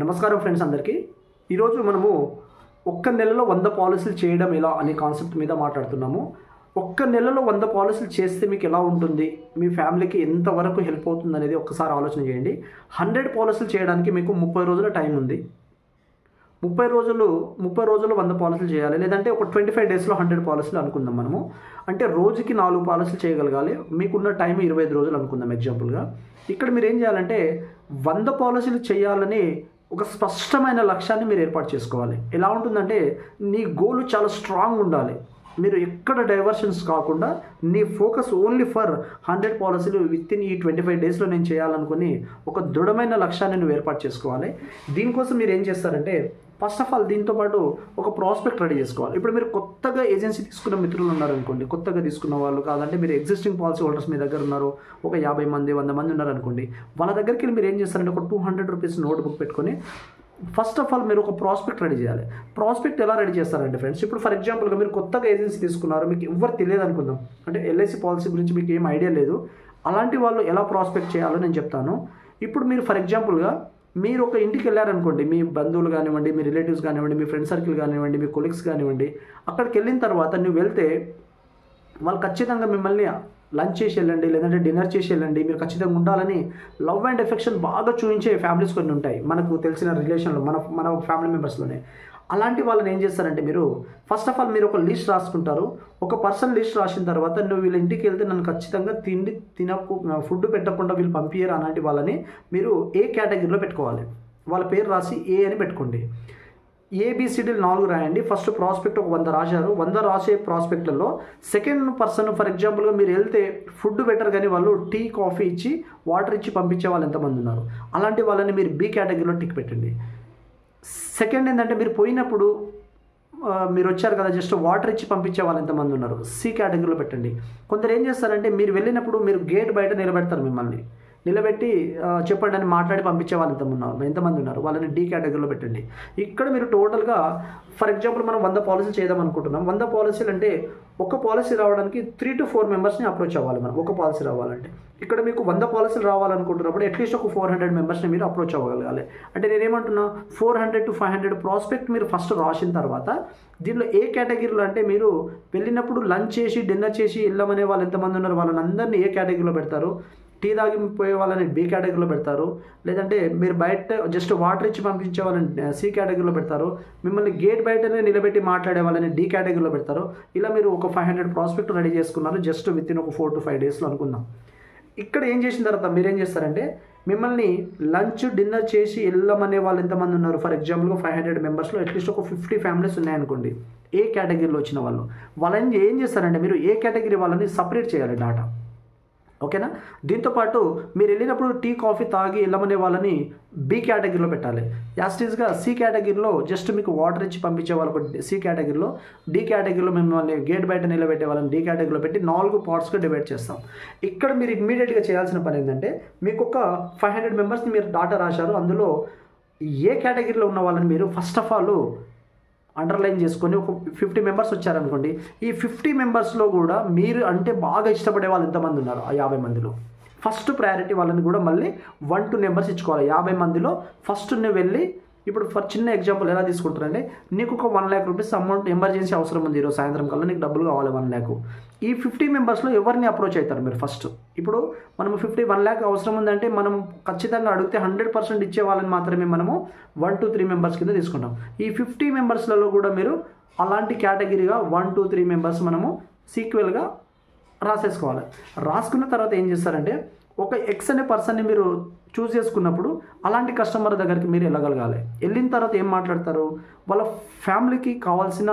నమస్కారం ఫ్రెండ్స్ అందరికీ. ఈరోజు మనము ఒక్క నెలలో 100 పాలసీలు చేయడం ఎలా అనే కాన్సెప్ట్ మీద మాట్లాడుతున్నాము. ఒక్క నెలలో 100 పాలసీలు చేస్తే మీకు ఎలా ఉంటుంది, మీ ఫ్యామిలీకి ఎంతవరకు హెల్ప్ అవుతుంది అనేది ఒక్కసారి ఆలోచన చేయండి. 100 పాలసీలు చేయడానికి మీకు 30 రోజుల టైం ఉంది. 30 రోజులు 100 పాలసీలు చేయాలి, లేదంటే ఒక 25 డేస్లో 100 పాలసీలు అనుకుందాం మనము. అంటే రోజుకి 4 పాలసీలు చేయగలగాలి. మీకున్న టైం 25 రోజులు అనుకుందాం ఎగ్జాంపుల్గా. ఇక్కడ మీరు ఏం చేయాలంటే 100 పాలసీలు చేయాలని ఒక స్పష్టమైన లక్ష్యాన్ని మీరు ఏర్పాటు చేసుకోవాలి. ఎలా ఉంటుందంటే నీ గోల్ చాలా స్ట్రాంగ్ ఉండాలి. మీరు ఎక్కడ డైవర్షన్స్ కాకుండా నీ ఫోకస్ ఓన్లీ ఫర్ 100 పాలసీలు వితిన్ ఈ 25 డేస్లో నేను చేయాలనుకుని ఒక దృఢమైన లక్ష్యాన్ని నువ్వు ఏర్పాటు చేసుకోవాలి. దీనికోసం మీరు ఏం చేస్తారంటే ఫస్ట్ ఆఫ్ ఆల్ దీంతో పాటు ఒక ప్రాస్పెక్ట్ రెడీ చేసుకోవాలి. ఇప్పుడు మీరు కొత్తగా ఏజెన్సీ తీసుకున్న మిత్రులు ఉన్నారనుకోండి, కొత్తగా తీసుకున్న వాళ్ళు కాదంటే మీరు ఎగ్జిస్టింగ్ పాలసీ హోల్డర్స్ మీ దగ్గర ఉన్నారు, ఒక 50 మంది 100 మంది ఉన్నారనుకోండి. వాళ్ళ దగ్గరికి వెళ్ళి మీరు ఏం చేస్తారంటే ఒక 200 రూపీస్ నోట్బుక్ పెట్టుకొని ఫస్ట్ ఆఫ్ ఆల్ మీరు ఒక ప్రాస్పెక్ట్ రెడీ చేయాలి. ప్రాస్పెక్ట్ ఎలా రెడీ చేస్తారంటే ఫ్రెండ్స్, ఇప్పుడు ఫర్ ఎగ్జాంపుల్గా మీరు కొత్తగా ఏజెన్సీ తీసుకున్నారు, మీకు ఎవరు తెలియదు అనుకుందాం, అంటే ఎల్ఐసి పాలసీ గురించి మీకు ఏం ఐడియా లేదు. అలాంటి వాళ్ళు ఎలా ప్రాస్పెక్ట్ చేయాలో నేను చెప్తాను. ఇప్పుడు మీరు ఫర్ ఎగ్జాంపుల్గా మీరు ఒక ఇంటికి వెళ్ళారనుకోండి, మీ బంధువులు కానివ్వండి, మీ రిలేటివ్స్ కానివ్వండి, మీ ఫ్రెండ్ సర్కిల్ కానివ్వండి, మీ కొలీగ్స్ కానివ్వండి, అక్కడికి వెళ్ళిన తర్వాత నువ్వు వెళ్తే వాళ్ళు ఖచ్చితంగా మిమ్మల్ని లంచ్ చేసి వెళ్ళండి, లేదంటే డిన్నర్ చేసి వెళ్ళండి, మీరు ఖచ్చితంగా ఉండాలని లవ్ అండ్ ఎఫెక్షన్ బాగా చూపించే ఫ్యామిలీస్ కొన్ని ఉంటాయి మనకు తెలిసిన రిలేషన్లో, మన ఫ్యామిలీ మెంబర్స్లోనే. అలాంటి వాళ్ళని ఏం చేస్తారంటే మీరు ఫస్ట్ ఆఫ్ ఆల్ మీరు ఒక లిస్ట్ రాసుకుంటారు. ఒక పర్సన్ లిస్ట్ రాసిన తర్వాత నువ్వు వీళ్ళ ఇంటికి వెళ్తే నన్ను ఖచ్చితంగా ఫుడ్ పెట్టకుండా వీళ్ళు పంపించారు అలాంటి వాళ్ళని మీరు ఏ కేటగిరీలో పెట్టుకోవాలి. వాళ్ళ పేరు రాసి ఏ అని పెట్టుకోండి. ఏబిసిడీలు 4 రాయండి. ఫస్ట్ ప్రాస్పెక్ట్ ఒక 100 రాశారు. 100 రాసే ప్రాస్పెక్ట్లలో సెకండ్ పర్సన్ ఫర్ ఎగ్జాంపుల్గా మీరు వెళ్తే ఫుడ్ బెటర్ కానీ వాళ్ళు టీ కాఫీ ఇచ్చి వాటర్ ఇచ్చి పంపించే వాళ్ళు ఎంతమంది ఉన్నారు, అలాంటి వాళ్ళని మీరు బి కేటగిరీలో టిక్ పెట్టండి. సెకండ్ ఏంటంటే మీరు పోయినప్పుడు మీరు వచ్చారు కదా, జస్ట్ వాటర్ ఇచ్చి పంపించే వాళ్ళు ఎంతమంది ఉన్నారు, సి కేటగిరీలో పెట్టండి. కొందరు ఏం చేస్తారంటే మీరు వెళ్ళినప్పుడు మీరు గేట్ బయట నిలబెడతారు, మిమ్మల్ని నిలబెట్టి చెప్పండి అని మాట్లాడి పంపించే వాళ్ళు ఎంతమంది ఉన్నారు, వాళ్ళని డి కేటగిరీలో పెట్టండి. ఇక్కడ మీరు టోటల్గా ఫర్ ఎగ్జాంపుల్ మనం 100 పాలసీలు చేద్దాం అనుకుంటున్నాం. 100 పాలసీలు అంటే ఒక పాలసీ రావడానికి 3 to 4 మెంబర్స్ని అప్రోచ్ అవ్వాలి మనం ఒక పాలసీ రావాలంటే. ఇక్కడ మీకు 100 పాలసీలు రావాలనుకుంటున్నప్పుడు అట్లీస్ట్ ఒక 400 మెంబర్స్ని మీరు అప్రోచ్ అవ్వగలగాలి. అంటే నేనేమంటున్నా 400 to 500 ప్రాస్పెక్ట్ మీరు ఫస్ట్ రాసిన తర్వాత దీనిలో ఏ కేటగిరీలో అంటే మీరు వెళ్ళినప్పుడు లంచ్ చేసి డిన్నర్ చేసి వెళ్ళమనే వాళ్ళు ఎంతమంది ఉన్నారు వాళ్ళని అందరినీ ఏ కేటగిరీలో పెడతారు, టీ తాగిపోయే వాళ్ళని బి కేటగిరీలో పెడతారు, లేదంటే మీరు బయట జస్ట్ వాటర్ ఇచ్చి పంపించే వాళ్ళని సి కేటగిరీలో పెడతారు, మిమ్మల్ని గేట్ బయటనే నిలబెట్టి మాట్లాడే వాళ్ళని డి కేటగిరీలో పెడతారు. ఇలా మీరు ఒక 500 ప్రాస్పెక్ట్ రెడీ చేసుకున్నారు జస్ట్ వితిన్ ఒక 4 to 5 డేస్లో అనుకుందాం. ఇక్కడ ఏం చేసిన తర్వాత మీరు ఏం చేస్తారంటే మిమ్మల్ని లంచ్ డిన్నర్ చేసి వెళ్ళమనే వాళ్ళు ఎంతమంది ఉన్నారు, ఫర్ ఎగ్జాంపుల్గా 500 మెంబర్స్లో అట్లీస్ట్ ఒక 50 ఫ్యామిలీస్ ఉన్నాయనుకోండి ఏ కేటగిరీలో వచ్చిన వాళ్ళని ఏం చేస్తారంటే మీరు ఏ కేటగిరీ వాళ్ళని సపరేట్ చేయాలి డాటా, ఓకేనా. దీంతోపాటు మీరు వెళ్ళినప్పుడు టీ కాఫీ తాగి వెళ్ళమనే వాళ్ళని బి కేటగిరీలో పెట్టాలి. యాస్టీస్గా సి కేటగిరీలో జస్ట్ మీకు వాటర్ ఇచ్చి పంపించే వాళ్ళకు సి కేటగిరీలో, డి కేటగిరీలో మిమ్మల్ని గేట్ బయట నిలబెట్టే వాళ్ళని డి కేటగిరీలో పెట్టి 4 పార్ట్స్గా డివైడ్ చేస్తాం. ఇక్కడ మీరు ఇమ్మీడియట్గా చేయాల్సిన పని ఏంటంటే మీకు ఒక 500 మెంబర్స్ని మీరు డాటా రాశారు, అందులో ఏ కేటగిరీలో ఉన్న వాళ్ళని మీరు ఫస్ట్ ఆఫ్ ఆల్ అండర్లైన్ చేసుకొని ఒక 50 మెంబర్స్ వచ్చారనుకోండి. ఈ 50 మెంబర్స్లో కూడా మీరు అంటే బాగా ఇష్టపడే వాళ్ళు ఎంతమంది ఉన్నారు ఆ 50 మందిలో ఫస్ట్ ప్రయారిటీ వాళ్ళని కూడా మళ్ళీ 1 to నెంబర్స్ ఇచ్చుకోవాలి. 50 మందిలో ఫస్ట్ నువ్వు వెళ్ళి ఇప్పుడు ఫర్ చిన్న ఎగ్జాంపుల్ ఎలా తీసుకుంటారంటే నీకు ఒక 1 lakh రూపీస్ అమౌంట్ ఎమర్జెన్సీ అవసరం ఉంది, ఈరోజు సాయంత్రం కల్లా నీకు డబ్బులు కావాలి 1 lakh. ఈ 50 మెంబర్స్లో ఎవరిని అప్రోచ్ అవుతారు మీరు ఫస్ట్. ఇప్పుడు మనము 1 lakh అవసరం ఉందంటే మనం ఖచ్చితంగా అడిగితే 100% ఇచ్చే వాళ్ళని మాత్రమే మనము 1 to 3 మెంబర్స్ కింద తీసుకుంటాం. ఈ 50 మెంబర్స్లలో కూడా మీరు అలాంటి కేటగిరీగా 1 to 3 మెంబర్స్ మనము సీక్వెల్గా రాసేసుకోవాలి. రాసుకున్న తర్వాత ఏం చేస్తారంటే ఒక ఎక్స్ అనే పర్సన్ని మీరు చూస్ చేసుకున్నప్పుడు అలాంటి కస్టమర్ దగ్గరికి మీరు వెళ్ళగలగాలి. వెళ్ళిన తర్వాత ఏం మాట్లాడతారు, వాళ్ళ ఫ్యామిలీకి కావాల్సిన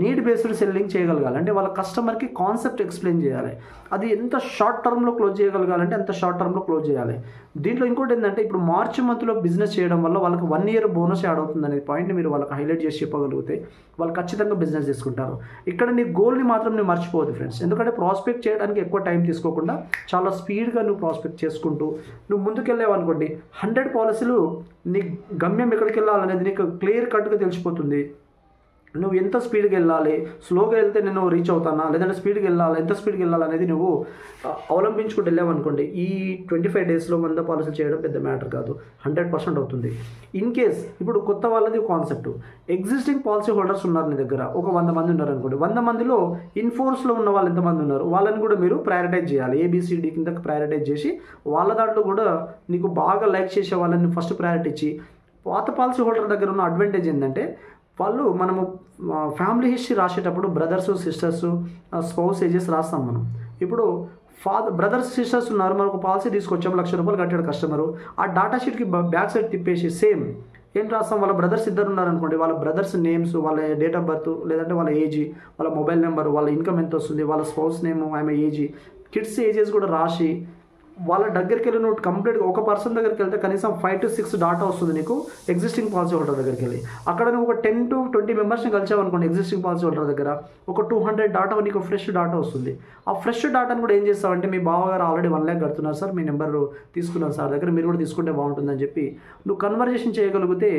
నీడ్ బేస్డ్ సెల్లింగ్ చేయగలగాలి. అంటే వాళ్ళ కస్టమర్కి కాన్సెప్ట్ ఎక్స్ప్లెయిన్ చేయాలి. అది ఎంత షార్ట్ టర్మ్లో క్లోజ్ చేయగలగాలంటే అంత షార్ట్ టర్మ్లో క్లోజ్ చేయాలి. దీంట్లో ఇంకోటి ఏంటంటే ఇప్పుడు మార్చి మంత్లో బిజినెస్ చేయడం వల్ల వాళ్ళకి 1 year బోనస్ యాడ్ అవుతుంది అనే పాయింట్ని మీరు వాళ్ళకి హైలైట్ చేసి చెప్పగలిగితే వాళ్ళు ఖచ్చితంగా బిజినెస్ తీసుకుంటారు. ఇక్కడ నీ గోల్ని మాత్రం నువ్వు మర్చిపోవద్దు ఫ్రెండ్స్, ఎందుకంటే ప్రాస్పెక్ట్ చేయడానికి ఎక్కువ టైం తీసుకోకుండా చాలా స్పీడ్గా నువ్వు ప్రాస్పెక్ట్ చేసుకుంటూ నువ్వు ముందుకెళ్ళావు అనుకోండి 100 పాలసీలు నీ గమ్యం ఎక్కడికి వెళ్ళాలనేది నీకు క్లియర్ కట్గా తెలిసిపోతుంది. నువ్వు ఎంత స్పీడ్గా వెళ్ళాలి, స్లోగా వెళ్తే నేను రీచ్ అవుతానా, లేదంటే స్పీడ్గా వెళ్ళాలి, ఎంత స్పీడ్గా వెళ్ళాలి అనేది నువ్వు అవలంబించుకుంటూ వెళ్ళామనుకోండి, ఈ 25 డేస్లో 100 పాలసీలు చేయడం పెద్ద మ్యాటర్ కాదు, 100% అవుతుంది. ఇన్ కేస్ ఇప్పుడు కొత్త వాళ్ళది కాన్సెప్ట్, ఎగ్జిస్టింగ్ పాలసీ హోల్డర్స్ ఉన్నారు నీ దగ్గర, ఒక 100 మంది ఉన్నారు అనుకోండి, 100 మందిలో ఇన్ఫోర్స్లో ఉన్న వాళ్ళు ఎంతమంది ఉన్నారు వాళ్ళని కూడా మీరు ప్రయారిటైజ్ చేయాలి. ABCD కింద ప్రయారిటైజ్ చేసి వాళ్ళ దాంట్లో కూడా నీకు బాగా లైక్ చేసే వాళ్ళని ఫస్ట్ ప్రయారిటీ ఇచ్చి, పాత పాలసీ హోల్డర్ దగ్గర ఉన్న అడ్వాంటేజ్ ఏంటంటే వాళ్ళు మనము ఫ్యామిలీ హిస్టరీ రాసేటప్పుడు బ్రదర్స్ సిస్టర్స్ స్పౌస్ ఏజెస్ రాస్తాం మనం. ఇప్పుడు బ్రదర్స్ సిస్టర్స్ ఉన్నారు, మనకు పాలసీ తీసుకొచ్చాము, ₹1,00,000 కట్టాడు కస్టమరు, ఆ డాటా షీట్కి బ్యాక్ సైడ్ తిప్పేసి సేమ్ ఏం రాస్తాం, వాళ్ళ బ్రదర్స్ ఇద్దరు ఉన్నారనుకోండి, వాళ్ళ బ్రదర్స్ నేమ్స్, వాళ్ళ డేట్ ఆఫ్ బర్త్, లేదంటే వాళ్ళ ఏజ్, వాళ్ళ మొబైల్ నెంబర్, వాళ్ళ ఇన్కమ్ ఎంత వస్తుంది, వాళ్ళ స్పౌస్ నేమ్, ఆమె ఏజ్, కిడ్స్ ఏజెస్ కూడా రాసి వాళ్ళ దగ్గరికి వెళ్ళి నువ్వు కంప్లీట్గా ఒక పర్సన్ దగ్గరికి వెళ్తే కనీసం 5 to 6 డాటా వస్తుంది నీకు ఎగ్జిస్టింగ్ పాలసీ హోల్డర్ దగ్గరికి వెళ్ళి. అక్కడ నువ్వు ఒక 10 to 20 మెంబర్స్ని కలిసావు అనుకోండి ఎగ్జిస్టింగ్ పాలసీ హోల్డర్ దగ్గర, ఒక 200 డాటా నీకు ఫ్రెష్ డాటా వస్తుంది. ఆ ఫ్రెష్ డాటాను కూడా ఏం చేస్తావంటే, మీ బావగారు ఆల్రెడీ 1 lakh కడుతున్నారు సార్, మీ నెంబర్ తీసుకున్నారు సార్ దగ్గర, మీరు కూడా తీసుకుంటే బాగుంటుందని చెప్పి నువ్వు కన్వర్జేషన్ చేయగలిగితే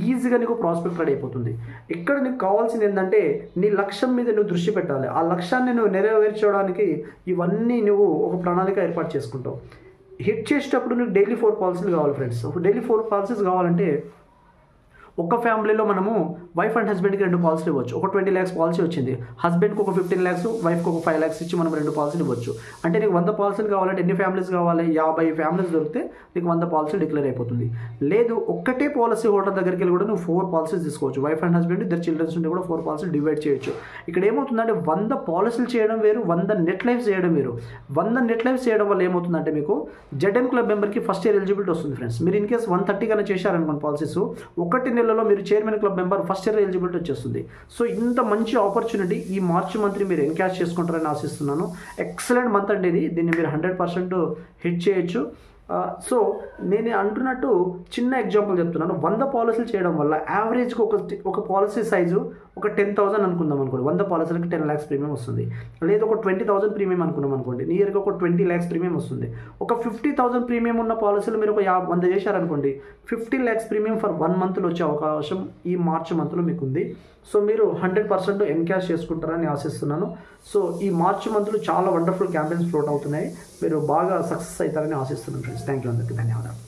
ఈజీగా నీకు ప్రాస్పెక్ట్ రెడీ అయిపోతుంది. ఇక్కడ నీకు కావాల్సింది ఏంటంటే నీ లక్ష్యం మీద నువ్వు దృష్టి పెట్టాలి. ఆ లక్ష్యాన్ని నువ్వు నెరవేర్చడానికి ఇవన్నీ నువ్వు ఒక ప్రణాళిక ఏర్పాటు చేసుకుంటావు. హిట్ చేసేటప్పుడు నీకు డైలీ 4 పాలసీలు కావాలి ఫ్రెండ్స్. డైలీ 4 పాలసీస్ కావాలంటే ఒక ఫ్యామిలీలో మనము వైఫ్ అండ్ హస్బెండ్కి 2 పాలసీలు ఇవ్వచ్చు. ఒక 20 lakhs పాలసీ వచ్చింది, హస్బెండ్కి ఒక 15 lakhs, వైఫ్కి ఒక 5 lakhs ఇచ్చి మనం 2 పాలసీలు ఇవ్వచ్చు. అంటే నీకు 100 పాలసీలు కావాలంటే ఎన్ని ఫ్యామిలీస్ కావాలి, 50 ఫ్యామిలీస్ దొరికితే నీకు 100 పాలసీలు డిక్లేర్ అయిపోతుంది. లేదు ఒక్కటే పాలసీ హోల్డర్ దగ్గరికి వెళ్ళి కూడా నువ్వు 4 పాలసీస్ తీసుకోవచ్చు. వైఫ్ అండ్ హస్బెండ్, ఇద్దరు చిల్డ్రన్స్ ఉంటే కూడా 4 పాలసీలు డివైడ్ చేయొచ్చు. ఇక్కడ ఏమవుతుందంటే 100 పాలసీలు చేయడం వేరు, 100 నెట్ లైఫ్స్ చేయడం వేరు. 100 నెట్ లైఫ్స్ చేయడం వల్ల ఏమవుతుందంటే మీకు ZM క్లబ్ మెంబర్కి ఫస్ట్ ఇయర్ ఎలిజిబిలిటీ వస్తుంది ఫ్రెండ్స్. మీరు ఇన్ కేస్ 130 కన్నా చేశారనుకోండి పాలసీస్, 1 నెలలో మీరు chairman club member first year eligibility వచ్చేస్తుంది. సో ఇంత మంచి ఆపర్చునిటీ ఈ మార్చ్ మంత్ మీరు ఎన్కాష్ చేసుకుంటారని ఆశిస్తున్నాను. ఎక్సలెంట్ మంత్ అండి ఇది, దీన్ని మీరు 100% హిట్ చేయొచ్చు. సో నేను అంటున్నట్టు చిన్న ఎగ్జాంపుల్ చెప్తున్నాను. 100 పాలసీలు చేయడం వల్ల యావరేజ్కి ఒక పాలసీ సైజు ఒక 10,000 అనుకుందాం అనుకోండి, 100 పాలసీలకి 10 lakhs ప్రీమియం వస్తుంది. లేదా ఒక 20,000 ప్రీమియం అనుకున్నాం అనుకోండి, నియర్గా ఒక 20 lakhs ప్రీమియం వస్తుంది. ఒక 50,000 ప్రీమియం ఉన్న పాలసీలు మీరు ఒక 100 చేశారనుకోండి, 50 lakhs ప్రీమియం ఫర్ 1 monthలో వచ్చే అవకాశం ఈ మార్చ్ మంత్లో మీకు ఉంది. సో మీరు 100% ఎన్కాష్ చేసుకుంటారని ఆశిస్తున్నాను. సో ఈ మార్చ్ మంత్లో చాలా వండర్ఫుల్ క్యాంపెయిన్స్ ఫ్లోట్ అవుతున్నాయి, మీరు బాగా సక్సెస్ అవుతారని ఆశిస్తున్నాను ఫ్రెండ్స్. థ్యాంక్ యూ అందరికీ, ధన్యవాదాలు.